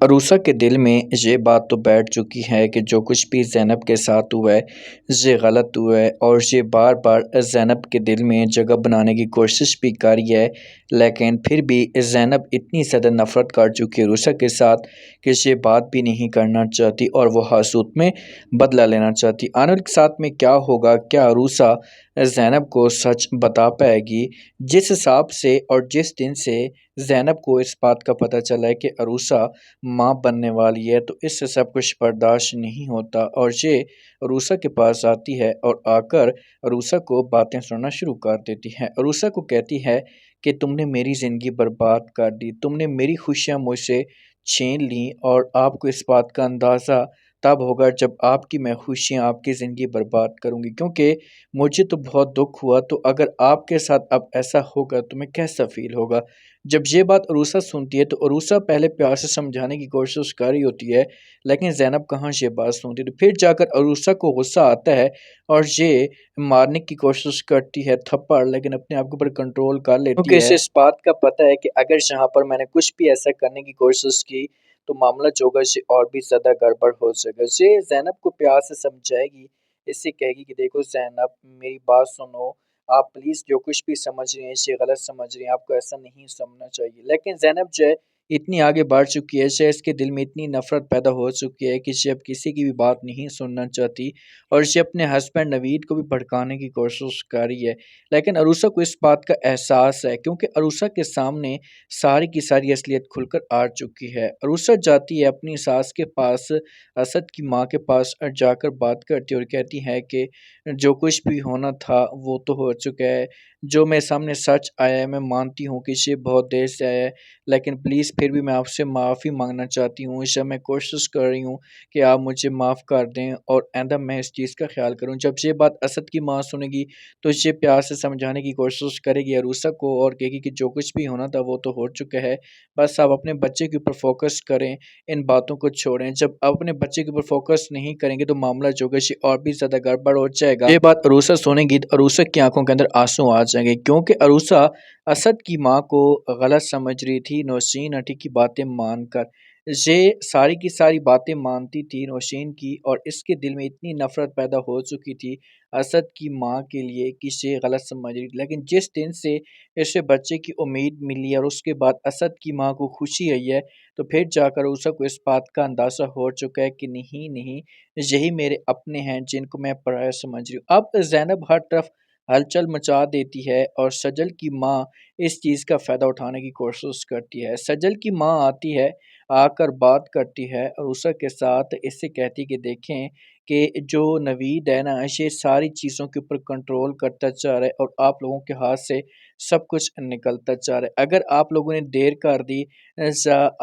अरूसा के दिल में ये बात तो बैठ चुकी है कि जो कुछ भी ज़ैनब के साथ हुआ है ये गलत हुआ है, और ये बार बार ज़ैनब के दिल में जगह बनाने की कोशिश भी कर रही है। लेकिन फिर भी ज़ैनब इतनी ज़्यादा नफ़रत कर चुकी है अरूसा के साथ कि ये बात भी नहीं करना चाहती और वो हासूत में बदला लेना चाहती। आने वाले साथ में क्या होगा, क्या अरूसा ज़ैनब को सच बता पाएगी? जिस हिसाब से और जिस दिन से ज़ैनब को इस बात का पता चला है कि अरूसा माँ बनने वाली है, तो इससे सब कुछ बर्दाश्त नहीं होता और ये अरूसा के पास आती है और आकर अरूसा को बातें सुनना शुरू कर देती है। अरूसा को कहती है कि तुमने मेरी ज़िंदगी बर्बाद कर दी, तुमने मेरी खुशियाँ मुझसे छीन ली, और आपको इस बात का अंदाज़ा तब होगा जब आपकी मैं खुशियाँ, आपकी ज़िंदगी बर्बाद करूँगी, क्योंकि मुझे तो बहुत दुख हुआ, तो अगर आपके साथ अब ऐसा होगा तो मैं कैसा फ़ील होगा। जब ये बात अरूसा सुनती है तो अरूसा पहले प्यार से समझाने की कोशिश कर रही होती है, लेकिन ज़ैनब कहाँ ये बात सुनती है। तो फिर जाकर अरूसा को गुस्सा आता है और ये मारने की कोशिश करती है थप्पड़, लेकिन अपने आप के ऊपर कंट्रोल कर लेती क्योंकि इसे इस बात का पता है कि अगर यहाँ पर मैंने कुछ भी ऐसा करने की कोशिश की तो मामला जो होगा ये और भी ज़्यादा गड़बड़ हो जाएगा। ये ज़ैनब को प्यार से समझाएगी, इससे कहेगी कि देखो ज़ैनब, मेरी बात सुनो, आप प्लीज़ जो कुछ भी समझ रही हैं इसे गलत समझ रही हैं, आपको ऐसा नहीं समझना चाहिए। लेकिन ज़ैनब जो है इतनी आगे बढ़ चुकी है, शायद इसके दिल में इतनी नफ़रत पैदा हो चुकी है कि ये अब किसी की भी बात नहीं सुनना चाहती और ये अपने हस्बैंड नवीद को भी भड़काने की कोशिश कर रही है। लेकिन अरूसा को इस बात का एहसास है, क्योंकि अरूसा के सामने सारी की सारी असलियत खुलकर आ चुकी है। अरूसा जाती है अपनी सास के पास, असद की माँ के पास, जाकर बात करती है और कहती है कि जो कुछ भी होना था वो तो हो चुका है। जो मेरे सामने सच आया है, मैं मानती हूँ कि ये बहुत देर से आया है, लेकिन प्लीज़ फिर भी मैं आपसे माफ़ी माँगना चाहती हूँ। इस मैं कोशिश कर रही हूँ कि आप मुझे माफ़ कर दें और आइंदा मैं इस चीज़ का ख़्याल करूँ। जब ये बात असद की माँ सुनेगी तो ये प्यार से समझाने की कोशिश करेगी अरूसा को और कहेगी कि जो कुछ भी होना था वो तो हो चुका है। बस आप अपने बच्चे के ऊपर फ़ोकस करें, इन बातों को छोड़ें। जब आप अपने बच्चे के ऊपर फ़ोकस नहीं करेंगे तो मामला जो है ये और भी ज़्यादा गड़बड़ हो जाएगा। ये बात अरूसा सुनेगी तो अरूसा की आंखों के अंदर आंसू आ जाएंगे, क्योंकि अरूसा असद की माँ को गलत समझ रही थी नौशीन आंटी की बातें मानकर। ये सारी की सारी बातें मानती थी नौशीन की, और इसके दिल में इतनी नफ़रत पैदा हो चुकी थी असद की माँ के लिए कि ये गलत समझ रही थी। लेकिन जिस दिन से इसे बच्चे की उम्मीद मिली और उसके बाद असद की माँ को खुशी आई है, तो फिर जाकर उसे को इस बात का अंदाज़ा हो चुका है कि नहीं नहीं, यही मेरे अपने हैं जिनको मैं पराया समझ रही हूँ। अब ज़ैनब हर तरफ हलचल मचा देती है और सजल की माँ इस चीज़ का फ़ायदा उठाने की कोशिश करती है। सजल की माँ आती है, आकर बात करती है और उषा के साथ इससे कहती कि देखें कि जो नवीद है ना, ये सारी चीज़ों के ऊपर कंट्रोल करता जा रहा है और आप लोगों के हाथ से सब कुछ निकलता जा रहा है। अगर आप लोगों ने देर कर दी,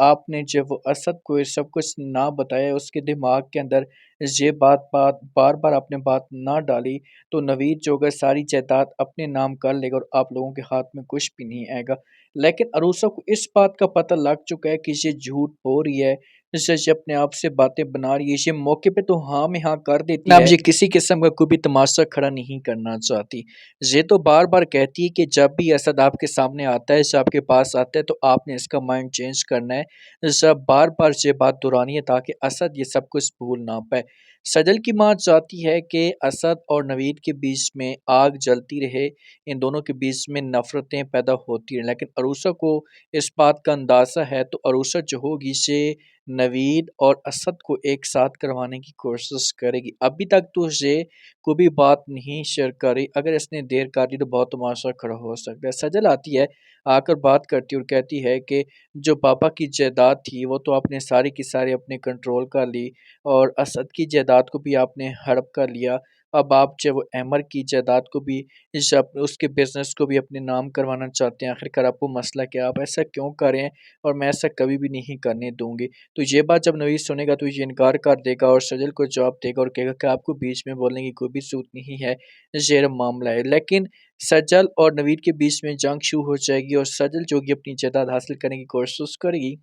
आपने जब वो असद को ये सब कुछ ना बताया, उसके दिमाग के अंदर ये बात बात बार बार आपने बात ना डाली, तो नवीद जो है सारी जायदाद अपने नाम कर लेगा और आप लोगों के हाथ में कुछ भी नहीं आएगा। लेकिन अरूसा को इस बात का पता लग चुका है कि ये झूठ बोल रही है, ये अपने आप से बातें बना रही है, ये मौके पे तो हाँ में हाँ कर देती है। अब ये किसी किस्म का कोई भी तमाशा खड़ा नहीं करना चाहती। ये तो बार बार कहती है कि जब भी असद आपके सामने आता है, जब आपके पास आता है, तो आपने इसका माइंड चेंज करना है। सब बार बार ये बात दोहरानी है ताकि असद ये सब कुछ भूल ना पाए। सजल की माँ चाहती है कि असद और नवीद के बीच में आग जलती रहे, इन दोनों के बीच में नफ़रतें पैदा होती रहें। लेकिन अरूसा को इस बात का अंदाज़ा है, तो अरूसा जो होगी से नवीद और असद को एक साथ करवाने की कोशिश करेगी। अभी तक तो ये कोई भी बात नहीं शेयर करी, अगर इसने देर कर दी तो बहुत तमाशा खड़ा हो सकता है। सजल आती है, आकर बात करती है और कहती है कि जो पापा की जायदाद थी वो तो आपने सारी की सारी अपने कंट्रोल कर ली, और असद की जायदाद को भी आपने हड़प कर लिया। अब आप जो वो अमर की जायदाद को भी, जब उसके बिज़नेस को भी अपने नाम करवाना चाहते हैं। आखिरकार आपको मसला क्या है? आप ऐसा क्यों कर रहे हैं? और मैं ऐसा कभी भी नहीं करने दूँगी। तो ये बात जब नवीद सुनेगा तो ये इनकार कर देगा और सजल को जवाब देगा और कहेगा कि आपको बीच में बोलने की कोई भी ज़रूरत नहीं है, ये मामला है। लेकिन सजल और नवीद के बीच में जंग शुरू हो जाएगी और सजल जो कि अपनी जायदाद हासिल करने की कोशिश करेगी।